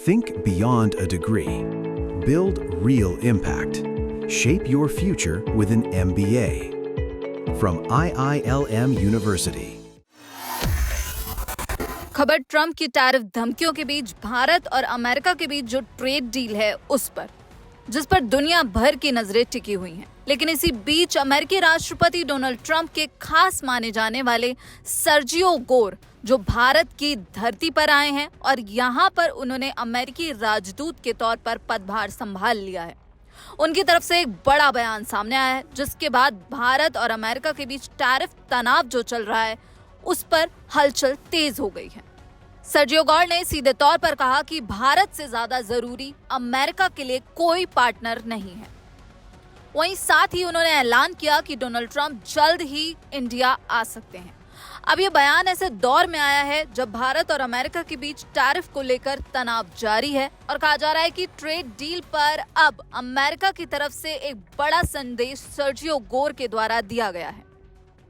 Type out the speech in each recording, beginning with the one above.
Think beyond a degree. Build real impact. Shape your future with an MBA. From IILM University. खबर Trump की tariff धमकियों के बीच भारत और America के बीच जो trade deal है उस पर, जिस पर दुनिया भर की नजरें टिकी हुई हैं। लेकिन इसी बीच अमेरिकी राष्ट्रपति डोनाल्ड ट्रंप के खास माने जाने वाले सर्जियो गोर जो भारत की धरती पर आए हैं और यहाँ पर उन्होंने अमेरिकी राजदूत के तौर पर पदभार संभाल लिया है, उनकी तरफ से एक बड़ा बयान सामने आया है, जिसके बाद भारत और अमेरिका के बीच टैरिफ तनाव जो चल रहा है उस पर हलचल तेज हो गई है। सर्जियो गोर ने सीधे तौर पर कहा कि भारत से ज्यादा जरूरी अमेरिका के लिए कोई पार्टनर नहीं है। वहीं साथ ही उन्होंने ऐलान किया कि डोनाल्ड ट्रंप जल्द ही इंडिया आ सकते हैं। अब ये बयान ऐसे दौर में आया है जब भारत और अमेरिका के बीच टैरिफ को लेकर तनाव जारी है और कहा जा रहा है कि ट्रेड डील पर अब अमेरिका की तरफ से एक बड़ा संदेश सर्जियो गोर के द्वारा दिया गया है।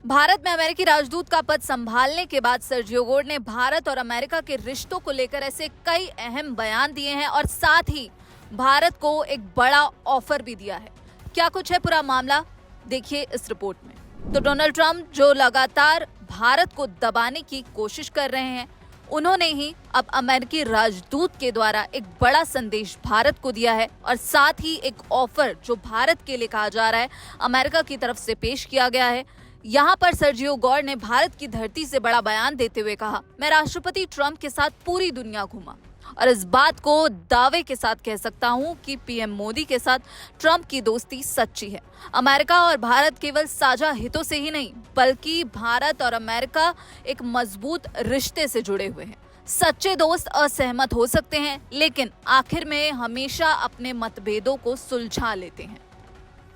भारत में अमेरिकी राजदूत का पद संभालने के बाद सर्जियो गोर ने भारत और अमेरिका के रिश्तों को लेकर ऐसे कई अहम बयान दिए हैं और साथ ही भारत को एक बड़ा ऑफर भी दिया है। क्या कुछ है पूरा मामला, देखिए इस रिपोर्ट में। तो डोनाल्ड ट्रंप जो लगातार भारत को दबाने की कोशिश कर रहे हैं, उन्होंने ही अब अमेरिकी राजदूत के द्वारा एक बड़ा संदेश भारत को दिया है और साथ ही एक ऑफर जो भारत के लिए कहा जा रहा है अमेरिका की तरफ से पेश किया गया है। यहाँ पर सर्जियो गोर ने भारत की धरती से बड़ा बयान देते हुए कहा, मैं राष्ट्रपति ट्रंप के साथ पूरी दुनिया घूमा और इस बात को दावे के साथ कह सकता हूँ कि पीएम मोदी के साथ ट्रंप की दोस्ती सच्ची है। अमेरिका और भारत केवल साझा हितों से ही नहीं बल्कि भारत और अमेरिका एक मजबूत रिश्ते से जुड़े हुए हैं। सच्चे दोस्त असहमत हो सकते हैं लेकिन आखिर में हमेशा अपने मतभेदों को सुलझा लेते हैं।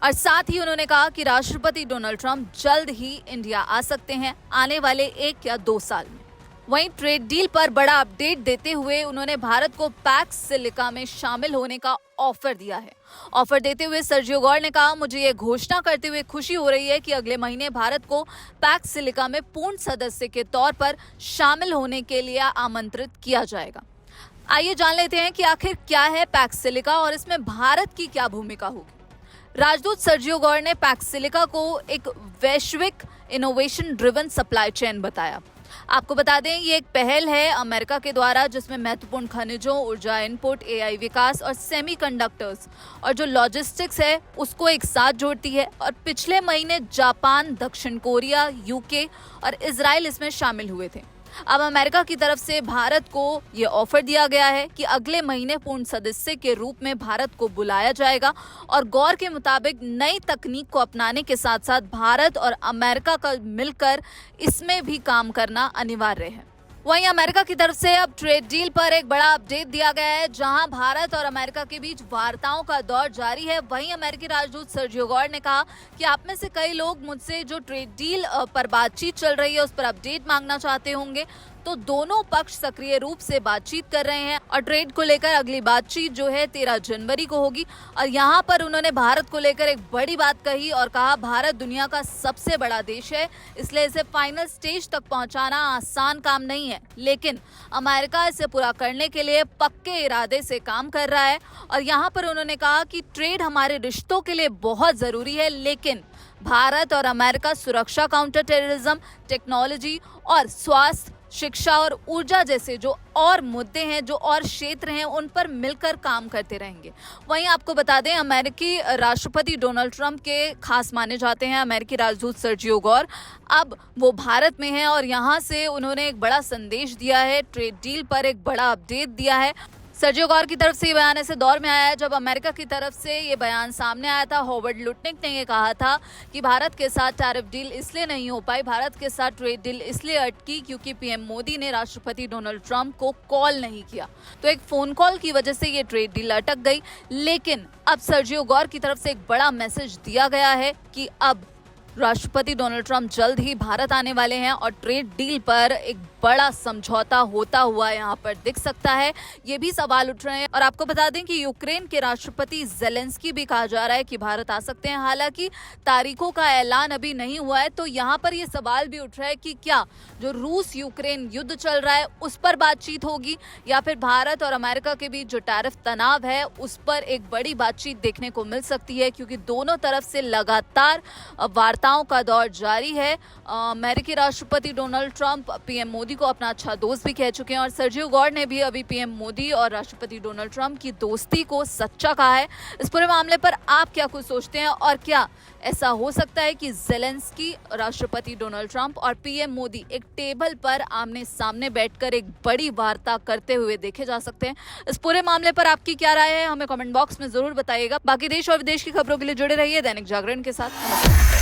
और साथ ही उन्होंने कहा कि राष्ट्रपति डोनाल्ड ट्रंप जल्द ही इंडिया आ सकते हैं आने वाले 1 या 2 साल में। वहीं ट्रेड डील पर बड़ा अपडेट देते हुए उन्होंने भारत को पैक्स सिलिका में शामिल होने का ऑफर दिया है। ऑफर देते हुए सर्जियो गोर ने कहा, मुझे ये घोषणा करते हुए खुशी हो रही है कि अगले महीने भारत को पैक्स सिलिका में पूर्ण सदस्य के तौर पर शामिल होने के लिए आमंत्रित किया जाएगा। आइए जान लेते हैं कि आखिर क्या है पैक्स सिलिका और इसमें भारत की क्या भूमिका होगी। राजदूत सर्जियो गोर ने पैक्स सिलिका को एक वैश्विक इनोवेशन ड्रिवन सप्लाई चेन बताया। आपको बता दें ये एक पहल है अमेरिका के द्वारा जिसमें महत्वपूर्ण खनिजों, ऊर्जा इनपुट, एआई विकास और सेमीकंडक्टर्स और जो लॉजिस्टिक्स है उसको एक साथ जोड़ती है। और पिछले महीने जापान, दक्षिण कोरिया, यूके और इजराइल इसमें शामिल हुए थे। अब अमेरिका की तरफ से भारत को ये ऑफर दिया गया है कि अगले महीने पूर्ण सदस्य के रूप में भारत को बुलाया जाएगा और गौर के मुताबिक नई तकनीक को अपनाने के साथ साथ भारत और अमेरिका का मिलकर इसमें भी काम करना अनिवार्य है। वहीं अमेरिका की तरफ से अब ट्रेड डील पर एक बड़ा अपडेट दिया गया है जहां भारत और अमेरिका के बीच वार्ताओं का दौर जारी है। वहीं अमेरिकी राजदूत सर्जियो गोर ने कहा कि आप में से कई लोग मुझसे जो ट्रेड डील पर बातचीत चल रही है उस पर अपडेट मांगना चाहते होंगे, तो दोनों पक्ष सक्रिय रूप से बातचीत कर रहे हैं और ट्रेड को लेकर अगली बातचीत जो है 13 जनवरी को होगी। और यहाँ पर उन्होंने भारत को लेकर एक बड़ी बात कही और कहा, भारत दुनिया का सबसे बड़ा देश है, इसलिए इसे फाइनल स्टेज तक पहुँचाना आसान काम नहीं है, लेकिन अमेरिका इसे पूरा करने के लिए पक्के इरादे से काम कर रहा है। और यहाँ पर उन्होंने कहा कि ट्रेड हमारे रिश्तों के लिए बहुत जरूरी है, लेकिन भारत और अमेरिका सुरक्षा, काउंटर टेररिज्म, टेक्नोलॉजी और स्वास्थ्य, शिक्षा और ऊर्जा जैसे जो और मुद्दे हैं, जो और क्षेत्र हैं, उन पर मिलकर काम करते रहेंगे। वहीं आपको बता दें अमेरिकी राष्ट्रपति डोनाल्ड ट्रंप के खास माने जाते हैं अमेरिकी राजदूत सर्जियो गोर। अब वो भारत में हैं और यहाँ से उन्होंने एक बड़ा संदेश दिया है, ट्रेड डील पर एक बड़ा अपडेट दिया है। सर्जियो गोर की तरफ से ये बयान ऐसे दौर में आया है जब अमेरिका की तरफ से ये बयान सामने आया था। हॉवर्ड लुटनिक ने ये कहा था कि भारत के साथ टैरिफ डील इसलिए नहीं हो पाई, भारत के साथ ट्रेड डील इसलिए अटकी क्योंकि पीएम मोदी ने राष्ट्रपति डोनाल्ड ट्रंप को कॉल नहीं किया, तो एक फोन कॉल की वजह से ये ट्रेड डील अटक गई। लेकिन अब सर्जियो गोर की तरफ से एक बड़ा मैसेज दिया गया है कि अब राष्ट्रपति डोनाल्ड ट्रंप जल्द ही भारत आने वाले हैं और ट्रेड डील पर एक बड़ा समझौता होता हुआ यहाँ पर दिख सकता है, ये भी सवाल उठ रहे हैं। और आपको बता दें कि यूक्रेन के राष्ट्रपति ज़ेलेंस्की भी कहा जा रहा है कि भारत आ सकते हैं। हालांकि तारीखों का ऐलान अभी नहीं हुआ है, तो यहाँ पर ये सवाल भी उठ रहा है कि क्या जो रूस यूक्रेन युद्ध चल रहा है उस पर बातचीत होगी या फिर भारत और अमेरिका के बीच जो टैरिफ तनाव है उस पर एक बड़ी बातचीत देखने को मिल सकती है, क्योंकि दोनों तरफ से लगातार वार्ताओं का दौर जारी है। अमेरिकी राष्ट्रपति डोनाल्ड ट्रंप पीएम मोदी को अपना अच्छा दोस्त भी कह चुके हैं और सर्जियो गॉर ने भी अभी पीएम मोदी और राष्ट्रपति डोनाल्ड ट्रंप की दोस्ती को सच्चा कहा है। इस पूरे मामले पर आप क्या कुछ सोचते हैं और क्या ऐसा हो सकता है कि ज़ेलेंस्की, राष्ट्रपति डोनाल्ड ट्रंप और पीएम मोदी एक टेबल पर आमने सामने बैठकर एक बड़ी वार्ता करते हुए देखे जा सकते हैं? इस पूरे मामले पर आपकी क्या राय है, हमें कमेंट बॉक्स में जरूर बताइएगा। बाकी देश और विदेश की खबरों के लिए जुड़े रहिए दैनिक जागरण के साथ।